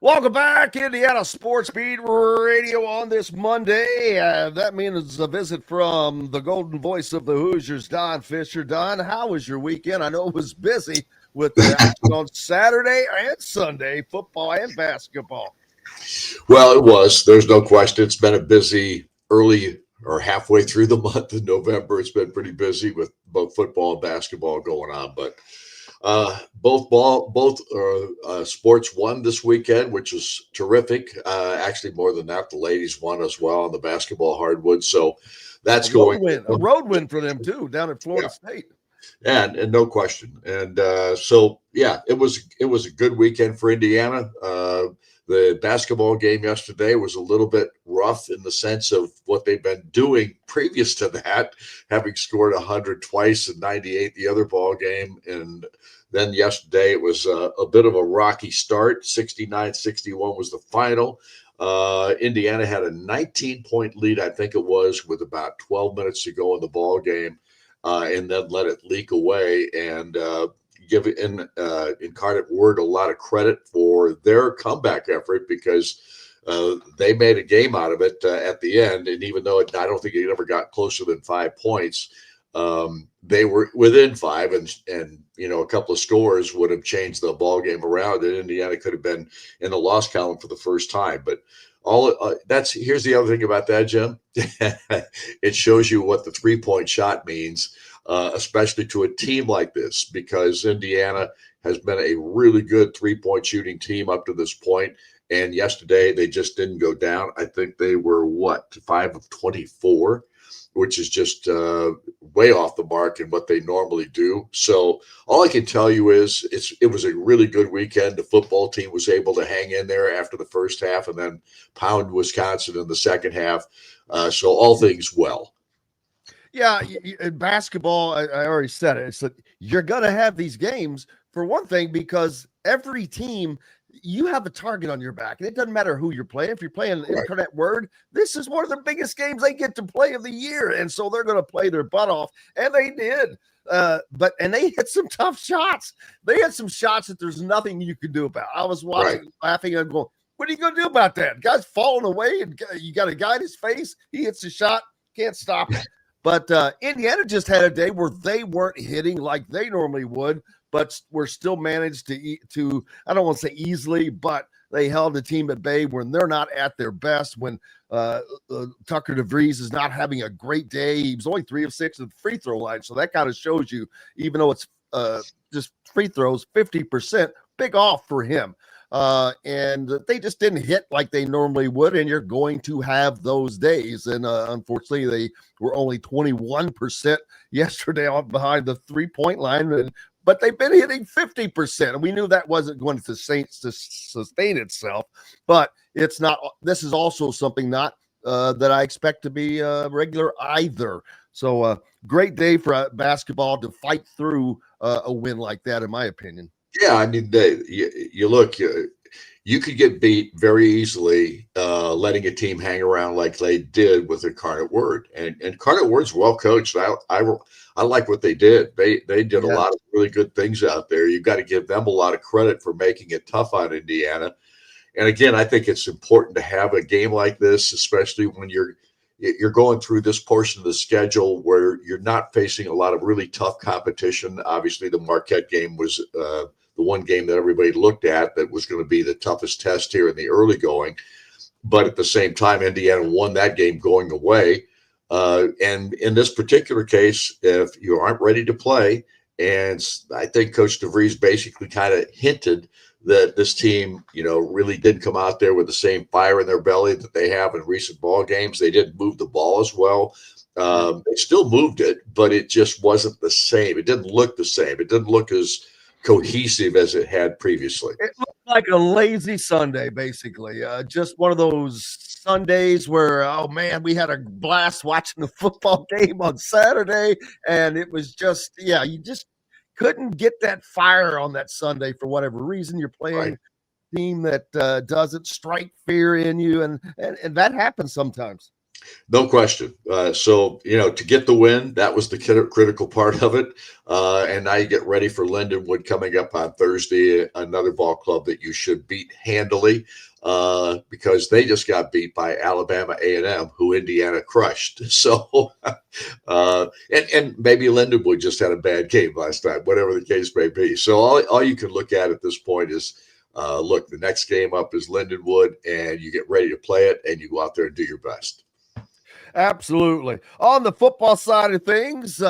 Welcome back, Indiana Sports Beat Radio on this Monday. That means a visit from the golden voice of the Hoosiers, Don Fischer. Don, how was your weekend? I know it was busy with the action on Saturday and Sunday, football and basketball. Well, it was. There's no question. It's been a busy early or halfway through the month of November. It's been pretty busy with both football and basketball going on, but both sports won this weekend, which was terrific. Actually, more than that, the ladies won as well on the basketball hardwood. So that's a road win for them too down at Florida State. And no question. And it was a good weekend for Indiana. The basketball game yesterday was a little bit rough in the sense of what they've been doing previous to that, having scored 100 twice and 98 the other ball game. And then yesterday it was a bit of a rocky start. 69-61 was the final. Indiana had a 19-point lead, I think it was, with about 12 minutes to go in the ball game, and then let it leak away. And give Incarnate Word a lot of credit for their comeback effort because they made a game out of it at the end. And even though I don't think it ever got closer than 5 points, they were within 5, and a couple of scores would have changed the ball game around, and Indiana could have been in the loss column for the first time. But here's the other thing about that, Jim. It shows you what the 3-point shot means. Especially to a team like this, because Indiana has been a really good 3-point shooting team up to this point. And yesterday they just didn't go down. I think they were 5 of 24, which is just way off the mark in what they normally do. So all I can tell you is it was a really good weekend. The football team was able to hang in there after the first half and then pound Wisconsin in the second half. So all things well. Yeah, in basketball, I already said it. It's that you're going to have these games, for one thing, because every team, you have a target on your back. And it doesn't matter who you're playing. If you're playing Incarnate Word, this is one of the biggest games they get to play of the year. And so they're going to play their butt off. And they did. And they hit some tough shots. They had some shots that there's nothing you can do about. I was watching, laughing, and going, what are you going to do about that? The guy's falling away, and you got a guy in his face. He hits a shot. Can't stop it. But Indiana just had a day where they weren't hitting like they normally would, but were still managed to I don't want to say easily, but they held the team at bay when they're not at their best, when Tucker DeVries is not having a great day. He was only 3 of 6 at the free throw line. So that kind of shows you, even though it's just free throws, 50%, big off for him. And they just didn't hit like they normally would, and you're going to have those days. And unfortunately, they were only 21% yesterday off behind the 3-point line, but they've been hitting 50%. And we knew that wasn't going to sustain itself, but it's not. This is also something not that I expect to be regular either. So great day for basketball to fight through a win like that, in my opinion. Yeah, I mean, you could get beat very easily letting a team hang around like they did with Incarnate Word. And Incarnate Word's well coached. I like what they did. They did a lot of really good things out there. You've got to give them a lot of credit for making it tough on Indiana. And again, I think it's important to have a game like this, especially when you're going through this portion of the schedule where you're not facing a lot of really tough competition. Obviously, the Marquette game was the one game that everybody looked at that was going to be the toughest test here in the early going. But at the same time, Indiana won that game going away. And in this particular case, if you aren't ready to play, and I think Coach DeVries basically kind of hinted that this team, really didn't come out there with the same fire in their belly that they have in recent ball games. They didn't move the ball as well. They still moved it, but it just wasn't the same. It didn't look the same. It didn't look as cohesive as it had previously. It looked like a lazy Sunday, basically. Just one of those Sundays where, oh man, we had a blast watching the football game on Saturday, and it was just, you just couldn't get that fire on that Sunday for whatever reason. You're playing a team that doesn't strike fear in you, and that happens sometimes. No question. So, to get the win, that was the critical part of it. And now you get ready for Lindenwood coming up on Thursday, another ball club that you should beat handily because they just got beat by Alabama A&M, who Indiana crushed. So, and maybe Lindenwood just had a bad game last time, whatever the case may be. So all you can look at this point is, look, the next game up is Lindenwood, and you get ready to play it, and you go out there and do your best. Absolutely. On the football side of things,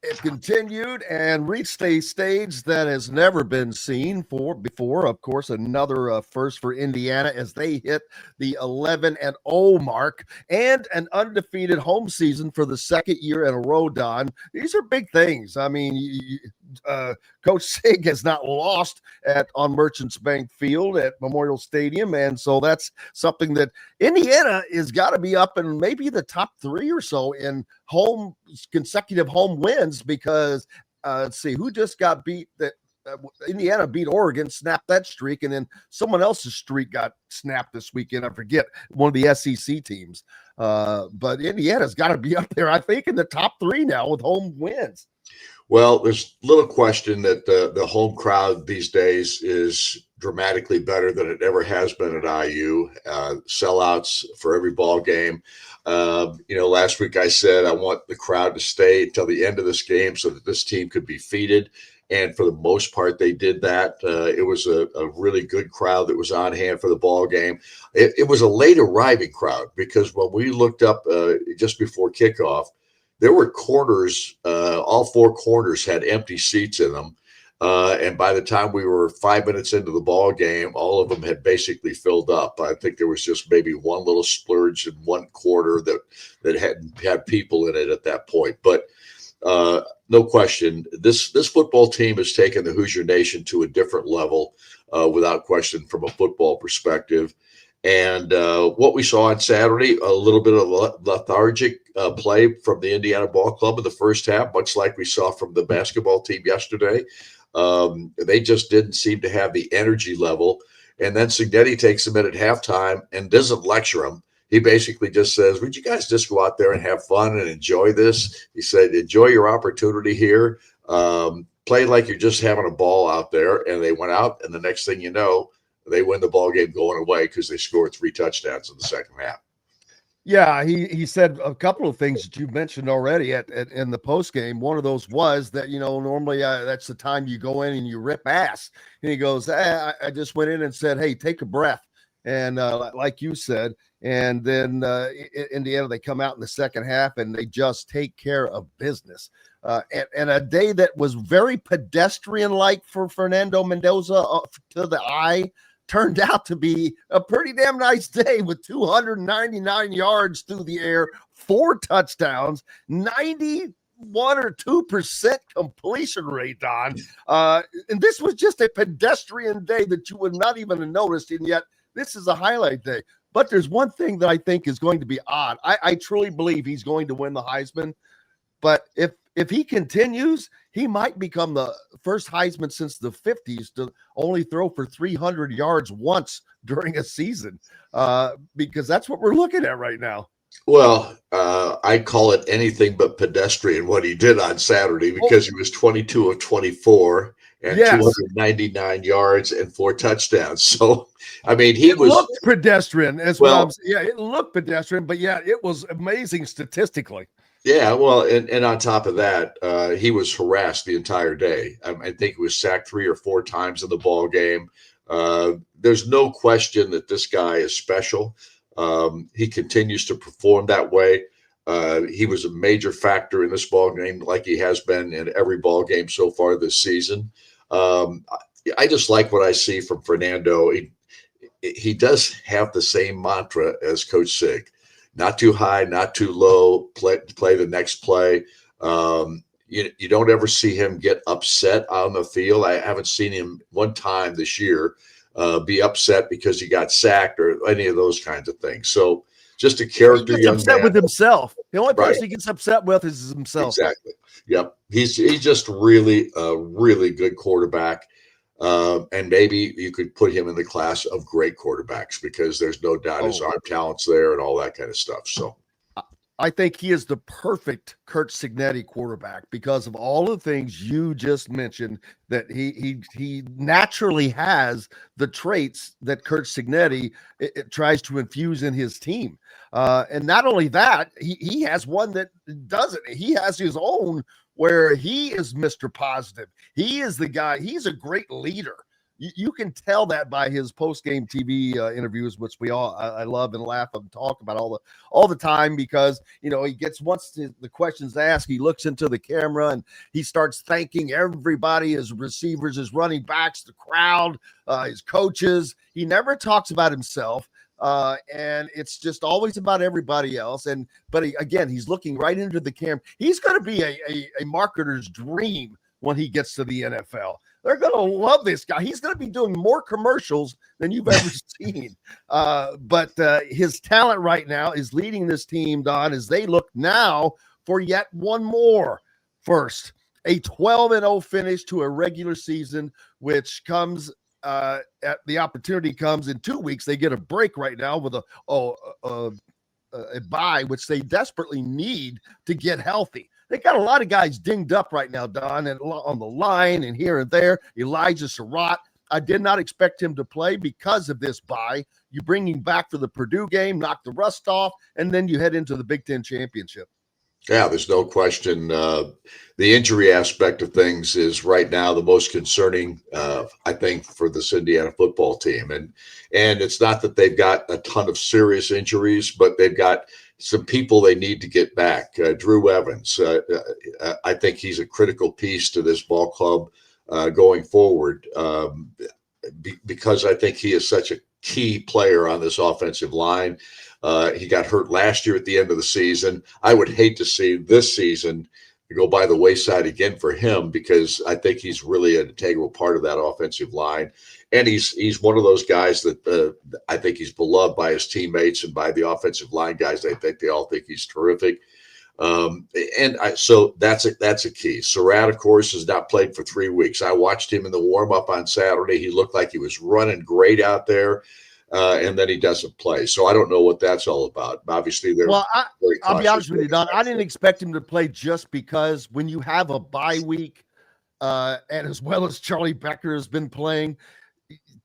it continued and reached a stage that has never been seen before. Of course, another first for Indiana as they hit the 11-0 mark and an undefeated home season for the second year in a row, Don. These are big things. I mean, Coach Sig has not lost on Merchants Bank Field at Memorial Stadium, and so that's something that Indiana has got to be up in maybe the top 3 or so in consecutive home wins because let's see who just got beat. That Indiana beat Oregon, snapped that streak, and then someone else's streak got snapped this weekend. I forget, one of the SEC teams, but Indiana's got to be up there, I think, in the top 3 now with home wins. Well, there's little question that the home crowd these days is dramatically better than it ever has been at IU. Sellouts for every ball game. Last week I said I want the crowd to stay until the end of this game so that this team could be defeated. And for the most part, they did that. It was a really good crowd that was on hand for the ball game. It was a late arriving crowd because when we looked up just before kickoff, there were corners, all 4 corners had empty seats in them. And by the time we were 5 minutes into the ball game, all of them had basically filled up. I think there was just maybe one little splurge in one quarter that had people in it at that point. But no question, this football team has taken the Hoosier Nation to a different level, without question, from a football perspective. And what we saw on Saturday, a little bit of lethargic play from the Indiana Ball Club in the first half, much like we saw from the basketball team yesterday. They just didn't seem to have the energy level. And then Signetti takes them in at halftime and doesn't lecture them. He basically just says, would you guys just go out there and have fun and enjoy this? He said, enjoy your opportunity here. Play like you're just having a ball out there. And they went out, and the next thing you know, they win the ball game going away because they scored 3 touchdowns in the second half. Yeah, he said a couple of things that you mentioned already in the post game. One of those was that, normally that's the time you go in and you rip ass. And he goes, I just went in and said, hey, take a breath. And like you said, and then Indiana, they come out in the second half and they just take care of business. And a day that was very pedestrian-like for Fernando Mendoza to the eye turned out to be a pretty damn nice day with 299 yards through the air, 4 touchdowns, 91 or 2% completion rate, Don. And this was just a pedestrian day that you would not even have noticed, and yet this is a highlight day. But there's one thing that I think is going to be odd. I truly believe he's going to win the Heisman. But if he continues, he might become the first Heisman since the 50s to only throw for 300 yards once during a season, because that's what we're looking at right now. Well, I call it anything but pedestrian what he did on Saturday because he was 22 of 24 and 299 yards and 4 touchdowns. So, I mean, it looked pedestrian as well. Yeah, it looked pedestrian, but yeah, it was amazing statistically. Yeah, well, and on top of that, he was harassed the entire day. I think he was sacked 3 or 4 times in the ball game. There's no question that this guy is special. He continues to perform that way. He was a major factor in this ball game, like he has been in every ball game so far this season. I just like what I see from Fernando. He does have the same mantra as Coach Sig. Not too high, not too low, play the next play. You don't ever see him get upset on the field. I haven't seen him one time this year be upset because he got sacked or any of those kinds of things. So just a character young man. He gets upset with himself. The only person he gets upset with is himself. Exactly. Yep. He's just really a really good quarterback. And maybe you could put him in the class of great quarterbacks because there's no doubt his arm talent's there and all that kind of stuff. So I think he is the perfect Kurt Cignetti quarterback because of all the things you just mentioned, that he naturally has the traits that Kurt Cignetti it tries to infuse in his team. And not only that, he has one that doesn't. He has his own where he is Mr. Positive. He is the guy. He's a great leader. You can tell that by his post-game TV interviews, which I love and laugh and talk about all the time, because he gets, once the questions asked, he looks into the camera and he starts thanking everybody, his receivers, his running backs, the crowd, his coaches. He never talks about himself, and it's just always about everybody else. But again, he's looking right into the camera. He's going to be a marketer's dream when he gets to the NFL. They're going to love this guy. He's going to be doing more commercials than you've ever seen. But his talent right now is leading this team, Don, as they look now for yet one more first. A 12-0 finish to a regular season, which comes the opportunity comes in 2 weeks. They get a break right now with a bye, which they desperately need to get healthy. They got a lot of guys dinged up right now, Don, and on the line and here and there. Elijah Surratt, I did not expect him to play because of this bye. You bring him back for the Purdue game, knock the rust off, and then you head into the Big Ten championship. Yeah, there's no question. The injury aspect of things is right now the most concerning, I think, for this Indiana football team. And it's not that they've got a ton of serious injuries, but they've got some people they need to get back. Drew Evans, I think he's a critical piece to this ball club going forward, because I think he is such a key player on this offensive line. He got hurt last year at the end of the season. I would hate to see this season go by the wayside again for him, because I think he's really an integral part of that offensive line. And he's one of those guys that I think he's beloved by his teammates and by the offensive line guys. I think they all think he's terrific. So that's a key. Surratt, of course, has not played for 3 weeks. I watched him in the warm-up on Saturday. He looked like he was running great out there. And then he doesn't play. So I don't know what that's all about. Obviously, I'll be honest with you, Don. I didn't expect him to play just because when you have a bye week, and as well as Charlie Becker has been playing,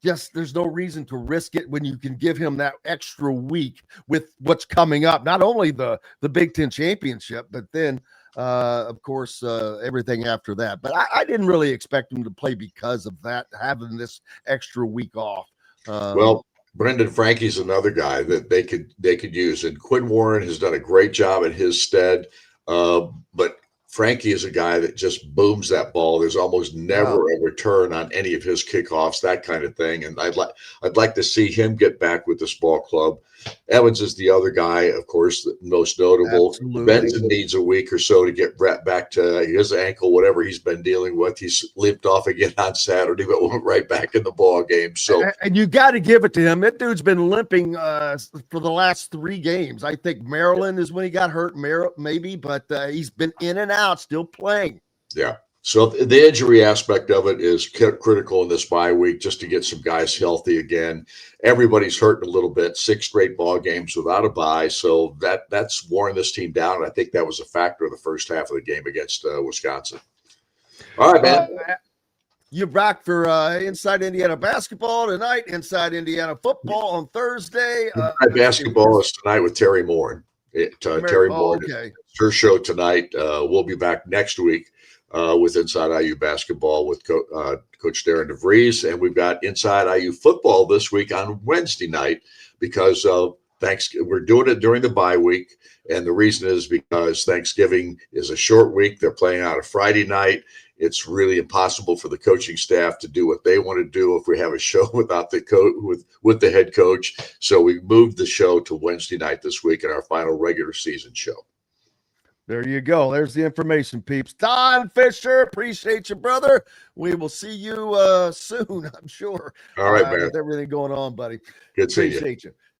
just there's no reason to risk it when you can give him that extra week with what's coming up. Not only the Big Ten championship, but then, of course, everything after that. But I didn't really expect him to play because of that, having this extra week off. Brendan Frankie's another guy that they could use, and Quinn Warren has done a great job in his stead. But Frankie is a guy that just booms that ball. There's almost never a return on any of his kickoffs, that kind of thing. And I'd like to see him get back with this ball club. Evans is the other guy, of course, the most notable. Absolutely. Benson needs a week or so to get back to his ankle, whatever he's been dealing with. He's limped off again on Saturday, but went right back in the ball game. So, and you got to give it to him. That dude's been limping for the last 3 games. I think Maryland is when he got hurt, maybe, but he's been in and out, still playing. Yeah. So the injury aspect of it is critical in this bye week, just to get some guys healthy again. Everybody's hurting a little bit, 6 straight ball games without a bye. So that's worn this team down. And I think that was a factor in the first half of the game against Wisconsin. All right, man. You're back for Inside Indiana Basketball tonight, Inside Indiana Football on Thursday. Basketball is tonight with Terry Moore. Terry Moore. Okay. It's her show tonight. We'll be back next week with Inside IU Basketball with Coach Darren DeVries. And we've got Inside IU Football this week on Wednesday night because we're doing it during the bye week. And the reason is because Thanksgiving is a short week. They're playing out a Friday night. It's really impossible for the coaching staff to do what they want to do if we have a show without the with the head coach. So we moved the show to Wednesday night this week in our final regular season show. There you go. There's the information, peeps. Don Fischer, appreciate you, brother. We will see you soon, I'm sure. All right, man. With everything going on, buddy. Good seeing you. Appreciate you.